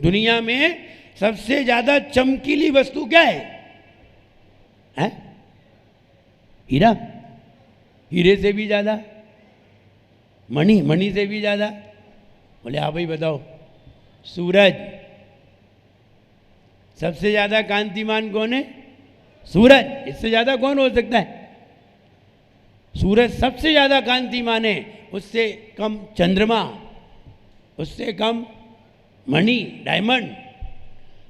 दुनिया में सबसे ज्यादा चमकीली वस्तु क्या है? हैं? हीरा, हीरे से भी ज्यादा, मणि, मणि से भी ज्यादा। बोले हाँ भाई बताओ। सूरज। सबसे ज्यादा कांतिमान कौन है? सूरज। इससे ज्यादा कौन हो सकता है? सूरज सबसे ज्यादा कांतिमान है, उससे कम चंद्रमा, उससे कम मणि, डायमंड।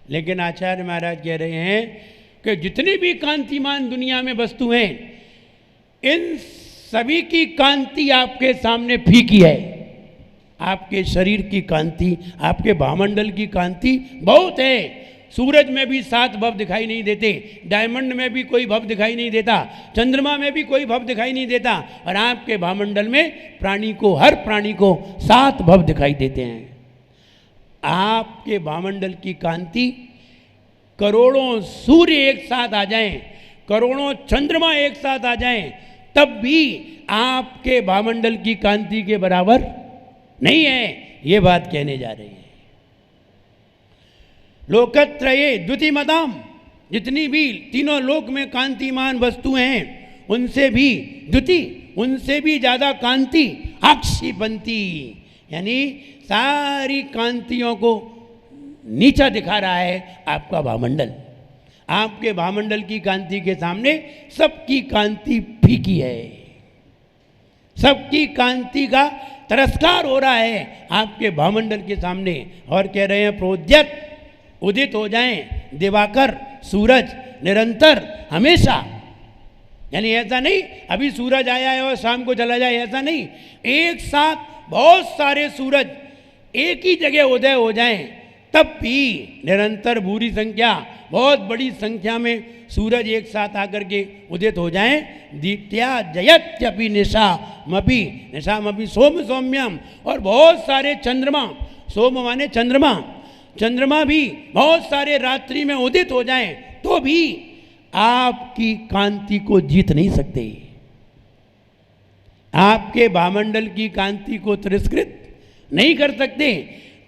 लेकिन आचार्य महाराज कह रहे हैं कि जितनी भी कांतिमान दुनिया में वस्तु हैं, इन सभी की कांति आपके सामने फीकी है। आपके शरीर की कांति, आपके भामंडल की कांति बहुत है। सूरज में भी 7 भव दिखाई नहीं देते, डायमंड में भी कोई भव दिखाई नहीं देता, चंद्रमा में भी कोई भव दिखाई नहीं देता, और आपके भामंडल में प्राणी को, हर प्राणी को 7 भव दिखाई देते हैं। आपके भामंडल की कांति, करोड़ों सूर्य एक साथ आ जाएं, करोड़ों चंद्रमा एक साथ आ जाएं, तब भी आपके भामंडल की कांति के बराबर नहीं है। ये बात कहने जा रही है। लोकत्रये द्युतिमताम्, जितनी भी तीनों लोक में कांतिमान वस्तुएं हैं, उनसे भी द्युति, उनसे भी ज्यादा कांति आक्षिपन्ति, यानी सारी कांतियों को नीचा दिखा रहा है आपका भामंडल। आपके भामंडल की कांति के सामने सबकी कांति फीकी है, सबकी कांति का तिरस्कार हो रहा है आपके भामंडल के सामने। और कह रहे हैं प्रोद्यत, उदित हो जाएं दिवाकर, सूरज निरंतर, हमेशा। यानी ऐसा नहीं अभी सूरज आया है और शाम को चला जाए, ऐसा नहीं। एक साथ बहुत सारे सूरज एक ही जगह उदय हो जाएं, तब भी निरंतर भूरी संख्या, बहुत बड़ी संख्या में सूरज एक साथ आकर के उदित हो जाएं। दीप्त्या जयत्यपि निशामपि, निशामपि सोम सौम्यम, और बहुत सारे चंद्रमा, सोम माने चंद्रमा, चंद्रमा भी बहुत सारे रात्रि में उदित हो जाएं, तो भी आपकी कांति को जीत नहीं सकते। आपके भामंडल की कांति को तिरस्कृत नहीं कर सकते।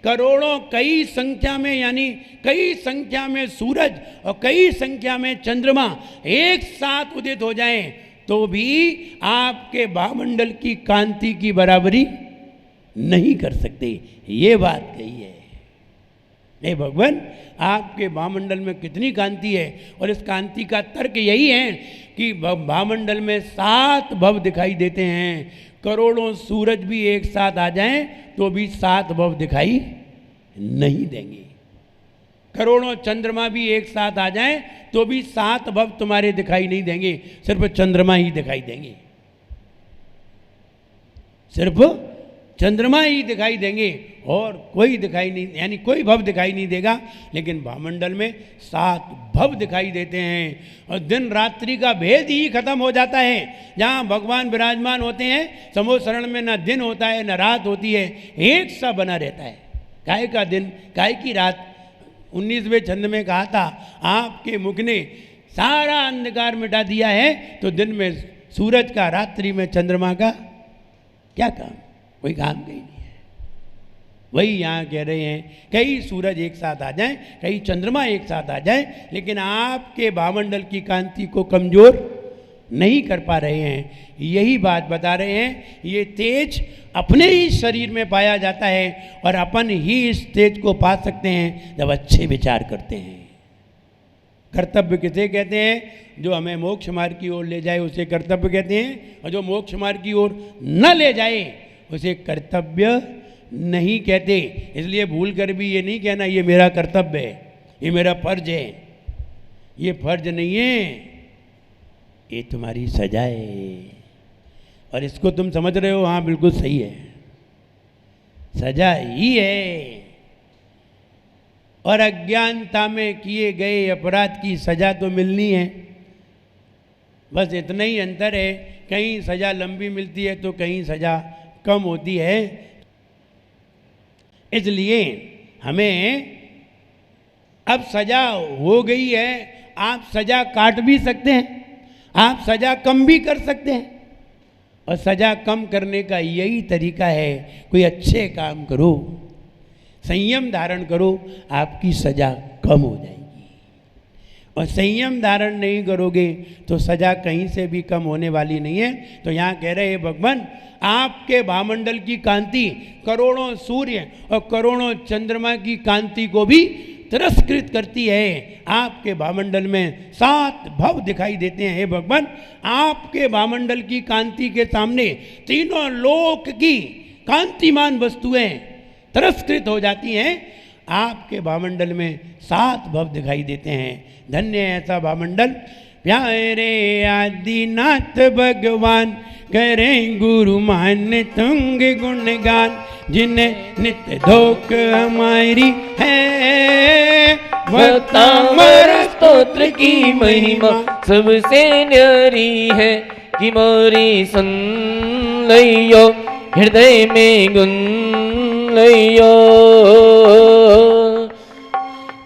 करोड़ों, कई संख्या में, यानी कई संख्या में सूरज और कई संख्या में चंद्रमा एक साथ उदित हो जाएं, तो भी आपके भामंडल की कांति की बराबरी नहीं कर सकते। ये बात कही है। नहीं भगवान, आपके भामंडल में कितनी कांति है, और इस कांति का तर्क यही है कि भामंडल में 7 भव दिखाई देते हैं। करोड़ों सूरज भी एक साथ आ जाएं तो भी 7 भव दिखाई नहीं देंगे। करोड़ों चंद्रमा भी एक साथ आ जाएं तो भी 7 भव तुम्हारे दिखाई नहीं देंगे, सिर्फ चंद्रमा ही दिखाई देंगे, सिर्फ चंद्रमा ही दिखाई देंगे, और कोई दिखाई नहीं, यानी कोई भव दिखाई नहीं देगा। लेकिन भामंडल में 7 भव दिखाई देते हैं, और दिन रात्रि का भेद ही खत्म हो जाता है। जहाँ भगवान विराजमान होते हैं, समोसरण में न दिन होता है न रात होती है, एक सा बना रहता है। काय का दिन, काय की रात। 19वें छंद में कहा था, आपके मुख ने सारा अंधकार मिटा दिया है, तो दिन में सूरज का, रात्रि में चंद्रमा का क्या काम? कोई काम कहीं नहीं है। वही यहाँ कह रहे हैं, कई सूरज एक साथ आ जाएं, कई चंद्रमा एक साथ आ जाएं, लेकिन आपके भामंडल की कांति को कमजोर नहीं कर पा रहे हैं। यही बात बता रहे हैं। ये तेज अपने ही शरीर में पाया जाता है, और अपन ही इस तेज को पा सकते हैं जब अच्छे विचार करते हैं। कर्तव्य किसे कहते हैं? जो हमें मोक्ष मार्ग की ओर ले जाए उसे कर्तव्य कहते हैं, और जो मोक्ष मार्ग की ओर न ले जाए उसे कर्तव्य नहीं कहते। इसलिए भूल कर भी ये नहीं कहना ये मेरा कर्तव्य है, ये मेरा फर्ज है। ये फर्ज नहीं है, ये तुम्हारी सजा है, और इसको तुम समझ रहे हो, हाँ बिल्कुल सही है, सजा ही है। और अज्ञानता में किए गए अपराध की सजा तो मिलनी है, बस इतना ही अंतर है। कहीं सजा लंबी मिलती है तो कहीं सजा कम होती है। इसलिए हमें अब सजा हो गई है, आप सजा काट भी सकते हैं, आप सजा कम भी कर सकते हैं, और सजा कम करने का यही तरीका है, कोई अच्छे काम करो, संयम धारण करो, आपकी सजा कम हो जाएगी। और संयम धारण नहीं करोगे तो सजा कहीं से भी कम होने वाली नहीं है। तो यहाँ कह रहे हैं भगवान, आपके भामंडल की कांति करोड़ों सूर्य और करोड़ों चंद्रमा की कांति को भी तिरस्कृत करती है। आपके भामंडल में 7 भव दिखाई देते हैं। हे भगवान, आपके भामंडल की कांति के सामने तीनों लोक की कांतिमान वस्तुएं तिरस्कृत हो जाती हैं। आपके भामंडल में 7 भव दिखाई देते हैं। धन्य है ऐसा भामंडल। प्यारे आदिनाथ भगवान करें गुरु मान तुंग गुणगान, जिन्हें नित्य धोख हमारी है। भक्तामर स्तोत्र की महिमा सबसे न्यारी है, कि मोरी सुन लियो हृदय में गुन लियो।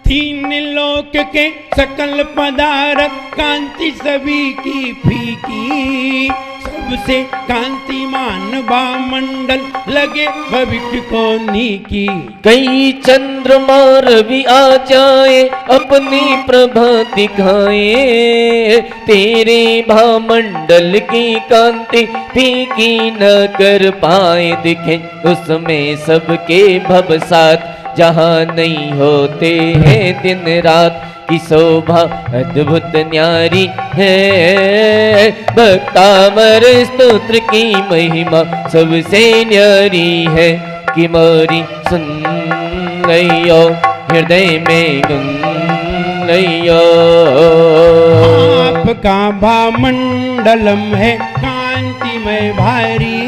तीन लोक के सकल पदार्थ कांति सभी की फीकी, सबसे कांतिमान भामंडल लगे भविष्य को नीकी। कई चंद्रमा रवि आ जाए अपनी प्रभा दिखाए, तेरे भामंडल की कांति फीकी न कर पाए। दिखे उसमें सबके भवसात, जहाँ नहीं होते हैं दिन रात, की शोभा अद्भुत न्यारी है। भक्तामर स्तोत्र की महिमा सबसे न्यारी है, कि मोरी सुन लियो हृदय में गुन लियो। आपका भामंडलम है कांतिमय भारी,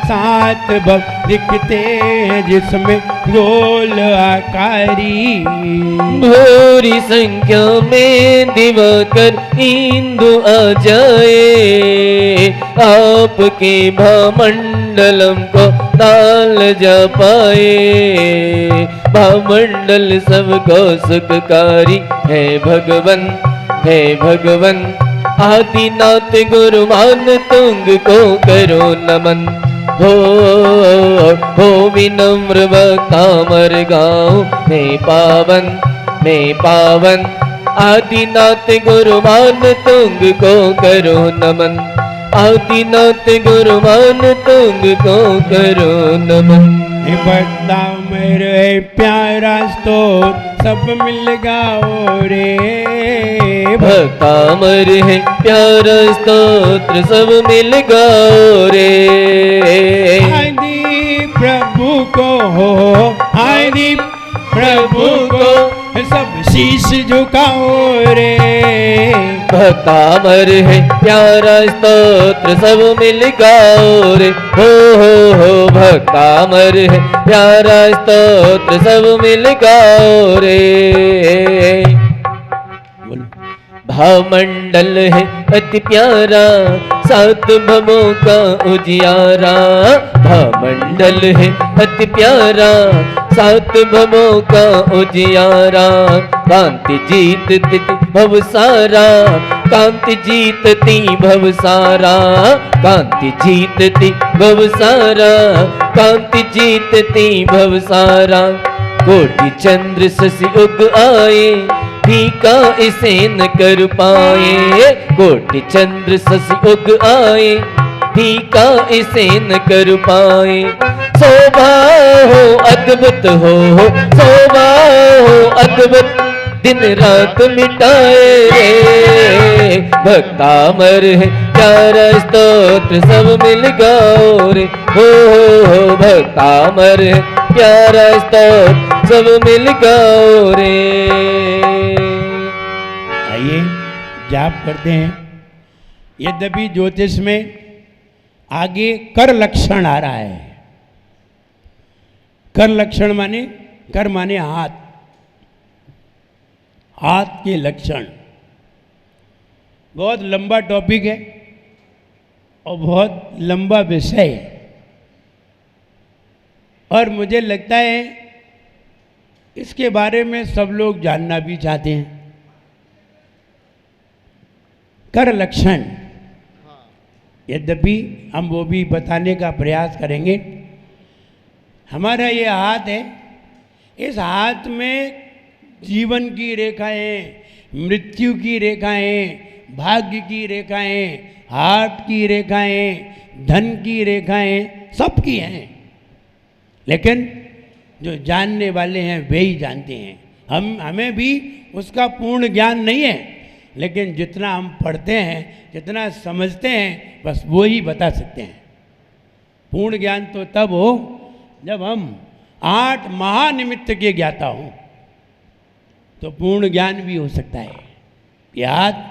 7 भव दिखते हैं जिसमें गोल आकारी। भूरी संख्या में दिवाकर इंदु आ जाए, आपके भामंडलम को ताल जा पाए। भामंडल सबको सुखकारी है भगवन, है भगवन। आदिनाथ गुरुमान तुंग को करो नमन, हो विनम्र भक्तामर गाँव में पावन, में पावन। आदिनाथ गुरुमान तुंग को करो नमन, आदिनाथ गुरुमान तुंग को करो नमन। भक्ता मेरे प्यारा स्तोत्र सब मिल गाओ रे। भक्तामर है प्यारा स्तोत्र सब मिल गाओ रे। आदि प्रभु को हो, आदि प्रभु को सब शीश झुकाओ रे। भक्तामर है प्यारा स्तोत्र सब मिल गाओ रे। हो भक्तामर है प्यारा स्तोत्र सब मिल गाओ रे। भामंडल है अति प्यारा 7 भवों का उजियारा। भामंडल है अति प्यारा 7 भवों का उजियारा। कांति जीतती भवसारा, कांति जीतती भवसारा। कांति जीतती भवसारा, कांति जीतती भवसारा। कोटि चंद्र शशि उग आए, फीका इसे न कर पाए। कोटि चंद्र शशि उग आए, फीका इसे न कर पाए। शोभा हो अद्भुत हो, शोभा हो अद्भुत दिन रात मिटाए रे। भक्तामर है प्यारा स्तोत्र सब मिल गाओ रे। हो भक्तामर है प्यारा स्तोत्र सब मिल गाओ रे। आइए जाप करते हैं। यद्यपि ज्योतिष में आगे कर लक्षण आ रहा है। कर लक्षण माने, कर माने हाथ, हाथ के लक्षण। बहुत लंबा टॉपिक है और बहुत लंबा विषय है, और मुझे लगता है इसके बारे में सब लोग जानना भी चाहते हैं। कर लक्षण, यद्यपि हम वो भी बताने का प्रयास करेंगे। हमारा ये हाथ है, इस हाथ में जीवन की रेखाएं, मृत्यु की रेखाएं, भाग्य की रेखाएं, हार्ट की रेखाएं, धन की रेखाएं, सबकी हैं। लेकिन जो जानने वाले हैं वे ही जानते हैं। हमें भी उसका पूर्ण ज्ञान नहीं है, लेकिन जितना हम पढ़ते हैं, जितना समझते हैं, बस वो ही बता सकते हैं। पूर्ण ज्ञान तो तब हो जब हम 8 महानिमित्त के ज्ञाता हों, तो पूर्ण ज्ञान भी हो सकता है। याद,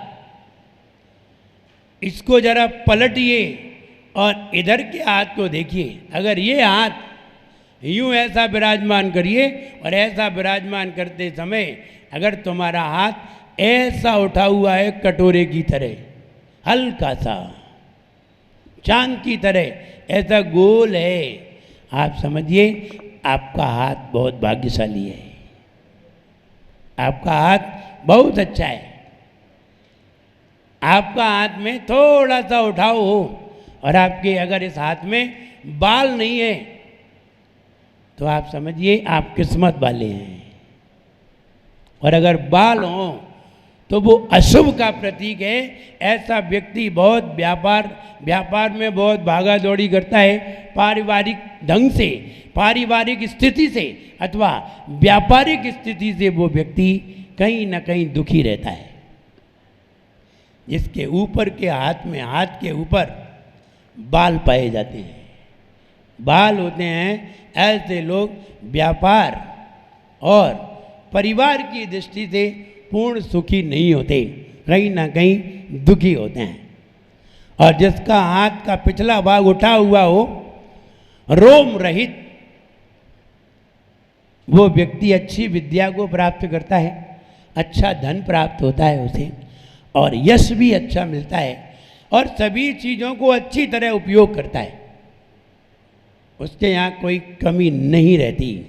इसको जरा पलटिए और इधर के हाथ को देखिए। अगर ये हाथ यूं ऐसा विराजमान करिए और ऐसा विराजमान करते समय अगर तुम्हारा हाथ ऐसा उठा हुआ है कटोरे की तरह, हल्का सा चांद की तरह, ऐसा गोल है, आप समझिए आपका हाथ बहुत भाग्यशाली है, आपका हाथ बहुत अच्छा है। आपका हाथ में थोड़ा सा उठाव हो और आपके अगर इस हाथ में बाल नहीं है तो आप समझिए आप किस्मत वाले हैं, और अगर बाल हों तो वो अशुभ का प्रतीक है। ऐसा व्यक्ति बहुत व्यापार में बहुत भागा दौड़ी करता है, पारिवारिक ढंग से, पारिवारिक स्थिति से अथवा व्यापारिक स्थिति से वो व्यक्ति कहीं ना कहीं दुखी रहता है। जिसके ऊपर के हाथ में, हाथ के ऊपर बाल पाए जाते हैं, बाल होते हैं, ऐसे लोग व्यापार और परिवार की दृष्टि से पूर्ण सुखी नहीं होते, कहीं ना कहीं दुखी होते हैं। और जिसका हाथ का पिछला भाग उठा हुआ हो, रोम रहित, वो व्यक्ति अच्छी विद्या को प्राप्त करता है, अच्छा धन प्राप्त होता है उसे, और यश भी अच्छा मिलता है, और सभी चीज़ों को अच्छी तरह उपयोग करता है। उसके यहाँ कोई कमी नहीं रहती।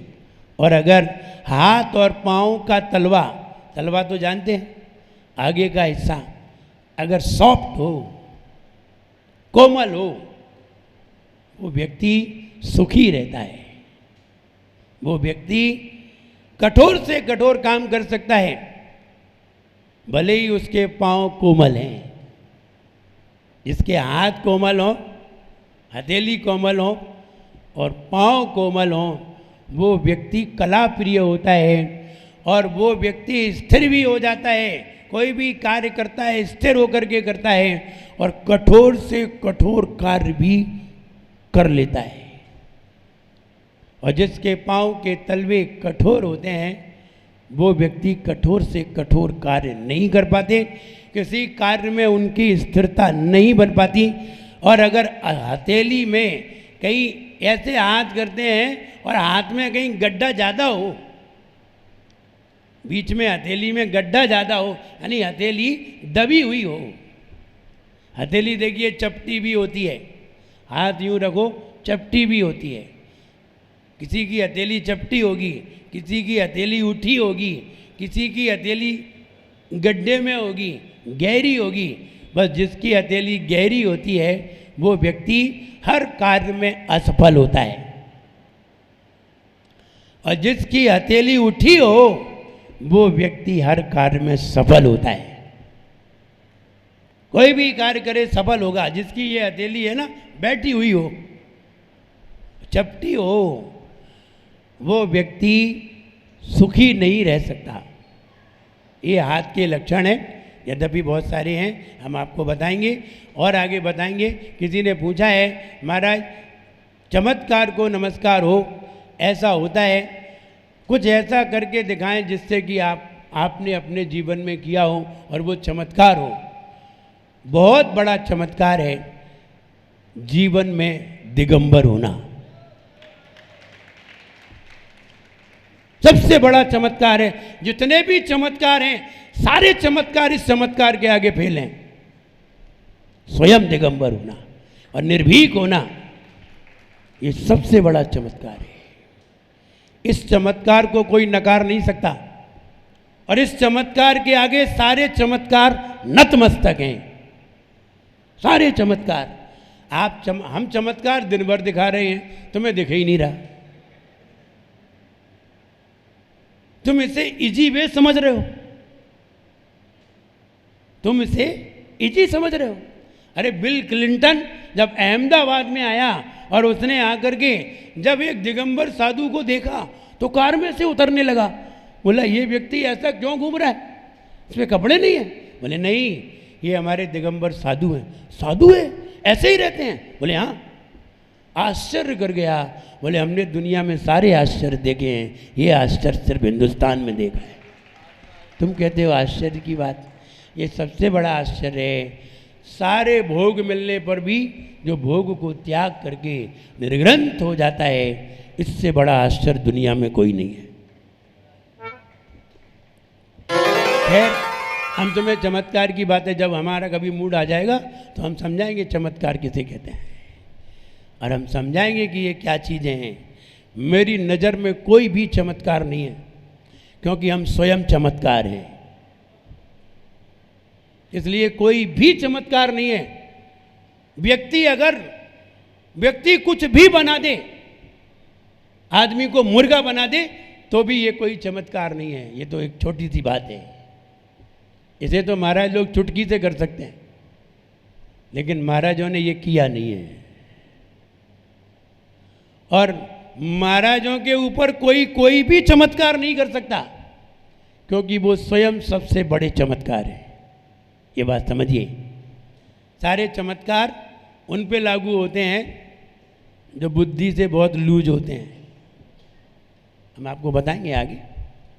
और अगर हाथ और पाँव का तलवा तो जानते हैं, आगे का हिस्सा अगर सॉफ्ट हो, कोमल हो, वो व्यक्ति सुखी रहता है। वो व्यक्ति कठोर से कठोर काम कर सकता है, भले ही उसके पाँव कोमल हैं। जिसके हाथ कोमल हो, हथेली कोमल हो और पाँव कोमल हो, वो व्यक्ति कला प्रिय होता है, और वो व्यक्ति स्थिर भी हो जाता है। कोई भी कार्य करता है स्थिर होकर के करता है, और कठोर से कठोर कार्य भी कर लेता है। और जिसके पाँव के तलवे कठोर होते हैं, वो व्यक्ति कठोर से कठोर कार्य नहीं कर पाते, किसी कार्य में उनकी स्थिरता नहीं बन पाती। और अगर हथेली में कहीं ऐसे हाथ करते हैं और हाथ में कहीं गड्ढा ज़्यादा हो, बीच में हथेली में गड्ढा ज़्यादा हो, यानी हथेली दबी हुई हो। हथेली देखिए चपटी भी होती है, हाथ यूँ रखो चपटी भी होती है। किसी की हथेली चपटी होगी, किसी की हथेली उठी होगी, किसी की हथेली गड्ढे में होगी, गहरी होगी। बस जिसकी हथेली गहरी होती है वो व्यक्ति हर कार्य में असफल होता है, और जिसकी हथेली उठी हो वो व्यक्ति हर कार्य में सफल होता है। कोई भी कार्य करे सफल होगा। जिसकी ये हथेली है ना बैठी हुई हो, चपटी हो, वो व्यक्ति सुखी नहीं रह सकता। ये हाथ के लक्षण है, यद्यपि बहुत सारे हैं, हम आपको बताएंगे और आगे बताएंगे। किसी ने पूछा है महाराज चमत्कार को नमस्कार हो, ऐसा होता है, कुछ ऐसा करके दिखाएं जिससे कि आपने अपने जीवन में किया हो और वो चमत्कार हो। बहुत बड़ा चमत्कार है जीवन में दिगंबर होना। सबसे बड़ा चमत्कार है। जितने भी चमत्कार हैं सारे चमत्कार इस चमत्कार के आगे फेल हैं। स्वयं दिगंबर होना और निर्भीक होना, ये सबसे बड़ा चमत्कार है। इस चमत्कार को कोई नकार नहीं सकता, और इस चमत्कार के आगे सारे चमत्कार नतमस्तक हैं। सारे चमत्कार हम चमत्कार दिन भर दिखा रहे हैं, तुम्हें दिख ही नहीं रहा। तुम इसे इजी वे समझ रहे हो, तुम इसे इजी समझ रहे हो। अरे बिल क्लिंटन जब अहमदाबाद में आया और उसने आकर के जब एक दिगंबर साधु को देखा तो कार में से उतरने लगा। बोला ये व्यक्ति ऐसा क्यों घूम रहा है, इसमें कपड़े नहीं है? बोले नहीं, ये हमारे दिगंबर साधु हैं। साधु है, ऐसे ही रहते हैं? बोले हाँ। आश्चर्य कर गया। बोले हमने दुनिया में सारे आश्चर्य देखे हैं, ये आश्चर्य सिर्फ हिंदुस्तान में देखा है। तुम कहते हो आश्चर्य की बात, ये सबसे बड़ा आश्चर्य है। सारे भोग मिलने पर भी जो भोग को त्याग करके निर्ग्रंथ हो जाता है, इससे बड़ा आश्चर्य दुनिया में कोई नहीं है। खैर, हम तुम्हें चमत्कार की बातें, जब हमारा कभी मूड आ जाएगा तो हम समझाएंगे चमत्कार किसे कहते हैं, और हम समझाएंगे कि ये क्या चीज़ें हैं। मेरी नज़र में कोई भी चमत्कार नहीं है, क्योंकि हम स्वयं चमत्कार हैं। इसलिए कोई भी चमत्कार नहीं है। व्यक्ति कुछ भी बना दे, आदमी को मुर्गा बना दे, तो भी ये कोई चमत्कार नहीं है। ये तो एक छोटी सी बात है। इसे तो महाराज लोग चुटकी से कर सकते हैं, लेकिन महाराजों ने ये किया नहीं है। और महाराजों के ऊपर कोई भी चमत्कार नहीं कर सकता, क्योंकि वो स्वयं सबसे बड़े चमत्कार हैं। ये बात समझिए। सारे चमत्कार उन पे लागू होते हैं जो बुद्धि से बहुत लूज होते हैं। हम आपको बताएंगे, आगे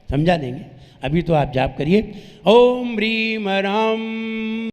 समझा देंगे। अभी तो आप जाप करिए, ओम ह्रीम राम।